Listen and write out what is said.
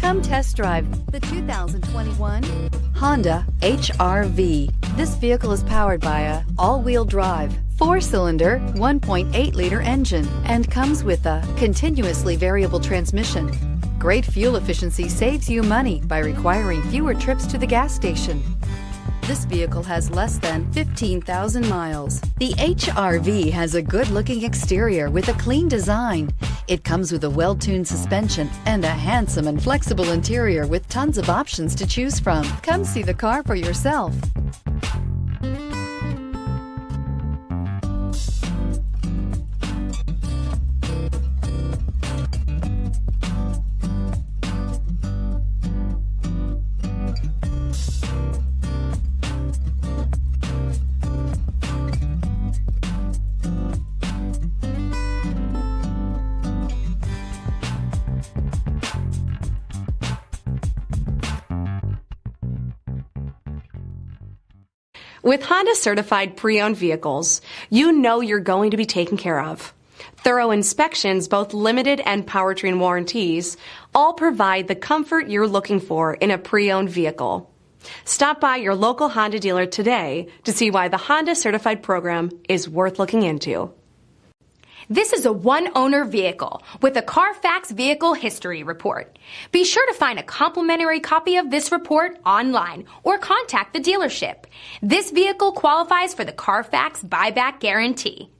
Come test drive the 2021 Honda HR-V. This vehicle is powered by a all-wheel drive, 4-cylinder, 1.8-liter engine and comes with a continuously variable transmission. Great fuel efficiency saves you money by requiring fewer trips to the gas station. This vehicle has less than 15,000 miles. The HR-V has a good-looking exterior with a clean design. It comes with a well-tuned suspension and a handsome and flexible interior with tons of options to choose from. Come see the car for yourself. With Honda certified pre-owned vehicles, you know you're going to be taken care of. Thorough inspections, both limited and powertrain warranties, all provide the comfort you're looking for in a pre-owned vehicle. Stop by your local Honda dealer today to see why the Honda certified program is worth looking into. This is a one-owner vehicle with a CARFAX Vehicle History Report. Be sure to find a complimentary copy of this report online or contact the dealership. This vehicle qualifies for the CARFAX Buyback Guarantee.